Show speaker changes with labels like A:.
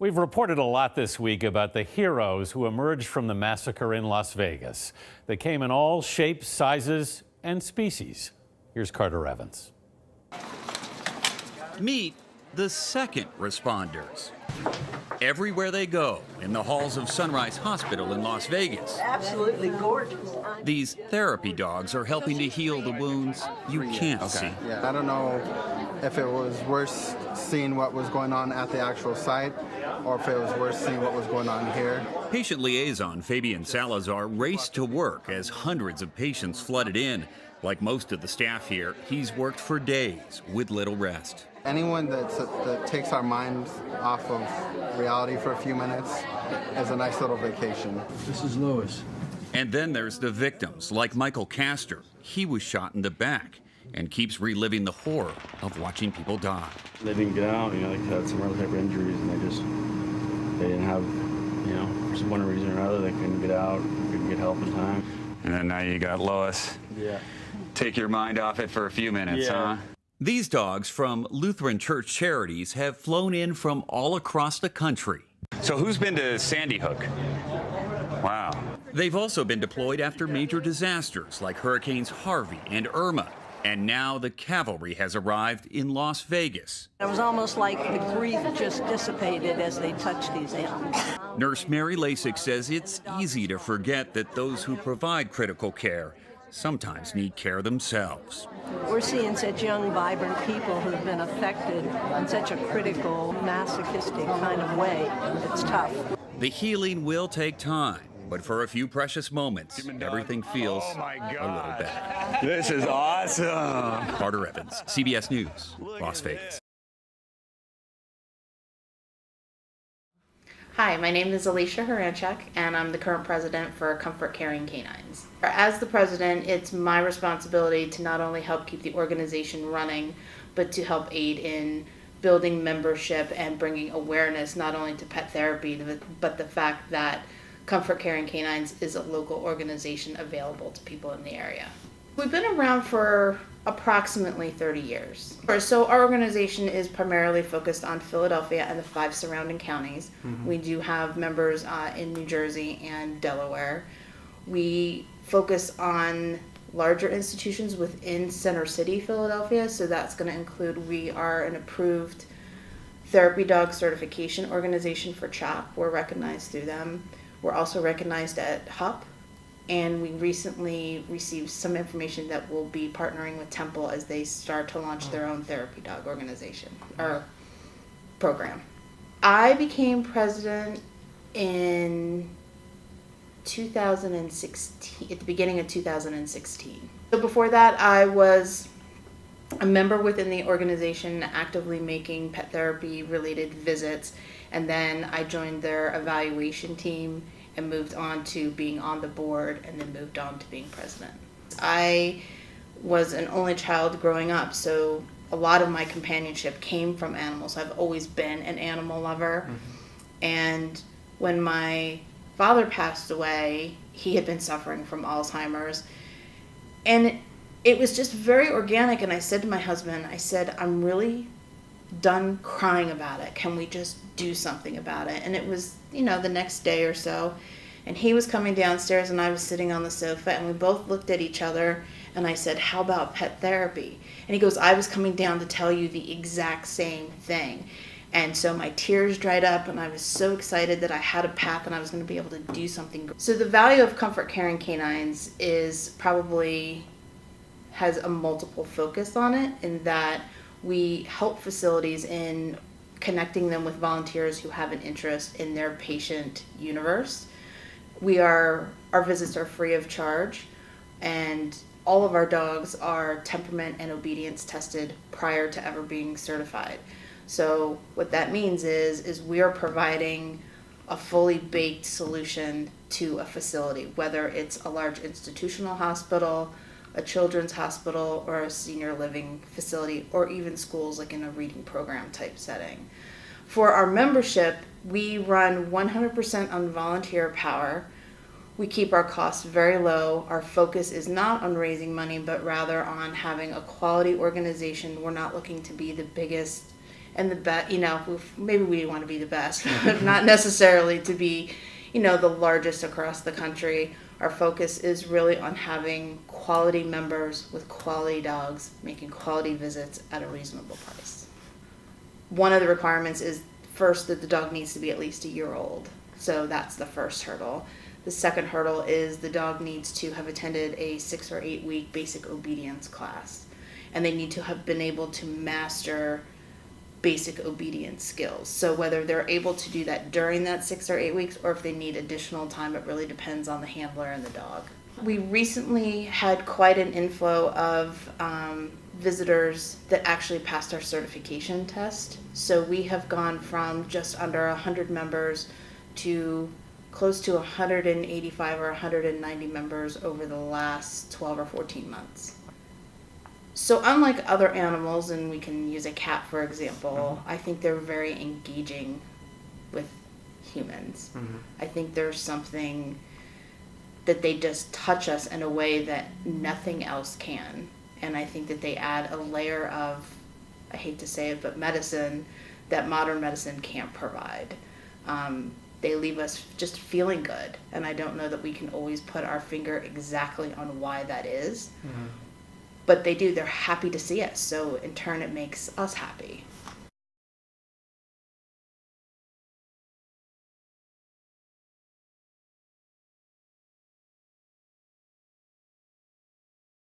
A: We've reported a lot this week about the heroes who emerged from the massacre in Las Vegas. They came in all shapes, sizes, and species. Here's Carter Evans.
B: Meet the second responders. Everywhere they go, in the halls of Sunrise Hospital in Las Vegas.
C: Absolutely gorgeous.
B: These therapy dogs are helping to heal the wounds you can't see.
D: Yeah, I don't know if it was worse seeing what was going on at the actual site or if it was worse seeing what was going on here.
B: Patient liaison Fabian Salazar raced to work as hundreds of patients flooded in. Like most of the staff here, he's worked for days with little rest.
D: Anyone that takes our minds off of reality for a few minutes is a nice little vacation.
E: This is Lois.
B: And then there's the victims, like Michael Castor. He was shot in the back and keeps reliving the horror of watching people die.
E: They didn't get out, they had some other type of injuries, and they didn't have, for one reason or another, they couldn't get out, couldn't get help in time.
F: And then now you got Lois.
E: Yeah.
F: Take your mind off it for a few minutes, huh?
B: These dogs from Lutheran Church Charities have flown in from all across the country.
F: So who's been to Sandy Hook? Wow.
B: They've also been deployed after major disasters like Hurricanes Harvey and Irma. And now the cavalry has arrived in Las Vegas.
C: It was almost like the grief just dissipated as they touched these animals.
B: Nurse Mary Lasik says it's easy to forget that those who provide critical care sometimes need care themselves.
C: We're seeing such young, vibrant people who've been affected in such a critical, masochistic kind of way. It's tough.
B: The healing will take time, but for a few precious moments, everything feels a little better.
F: This is awesome.
B: Carter Evans, CBS News, Las Vegas.
G: Hi, my name is Alicia Horanchuk, and I'm the current president for Comfort Caring Canines. As the president, it's my responsibility to not only help keep the organization running, but to help aid in building membership and bringing awareness not only to pet therapy, but the fact that Comfort Caring Canines is a local organization available to people in the area. We've been around for approximately 30 years. So our organization is primarily focused on Philadelphia and the 5 surrounding counties. We do have members in New Jersey and Delaware. We focus on larger institutions within Center City, Philadelphia, so that's going to include, we are an approved therapy dog certification organization for CHOP. We're recognized through them. We're also recognized at HUP. And we recently received some information that we'll be partnering with Temple as they start to launch their own therapy dog organization or program. I became president in 2016, at the beginning of 2016. So before that, I was a member within the organization actively making pet therapy related visits, and then I joined their evaluation team and moved on to being on the board, and then moved on to being president. I was an only child growing up, so a lot of my companionship came from animals. I've always been an animal lover. And when my father passed away, he had been suffering from Alzheimer's, and it was just very organic. And I said to my husband, I said, I'm really done crying about it. Can we just do something about it? And it was, the next day or so, and he was coming downstairs and I was sitting on the sofa, and we both looked at each other, and I said, how about pet therapy? And he goes, I was coming down to tell you the exact same thing. And so my tears dried up, and I was so excited that I had a path and I was going to be able to do something. So the value of Comfort Caring Canines is probably has a multiple focus on it, in that we help facilities in connecting them with volunteers who have an interest in their patient universe. Our visits are free of charge, and all of our dogs are temperament and obedience tested prior to ever being certified. So what that means is we are providing a fully baked solution to a facility, whether it's a large institutional hospital, a children's hospital, or a senior living facility, or even schools, like in a reading program type setting. For our membership, we run 100% on volunteer power. We keep our costs very low. Our focus is not on raising money, but rather on having a quality organization. We're not looking to be the biggest and the best, maybe we want to be the best, but not necessarily to be, the largest across the country. Our focus is really on having quality members with quality dogs, making quality visits at a reasonable price. One of the requirements is first that the dog needs to be at least a year old. So that's the first hurdle. The second hurdle is the dog needs to have attended a 6 or 8 week basic obedience class. And they need to have been able to master basic obedience skills. So whether they're able to do that during that 6 or 8 weeks, or if they need additional time, it really depends on the handler and the dog. We recently had quite an inflow of visitors that actually passed our certification test. So we have gone from just under 100 members to close to 185 or 190 members over the last 12 or 14 months. So unlike other animals, and we can use a cat for example, I think they're very engaging with humans. I think there's something that they just touch us in a way that nothing else can. And I think that they add a layer of, I hate to say it, but medicine that modern medicine can't provide. They leave us just feeling good. And I don't know that we can always put our finger exactly on why that is. But they do. They're happy to see us. So in turn, it makes us happy.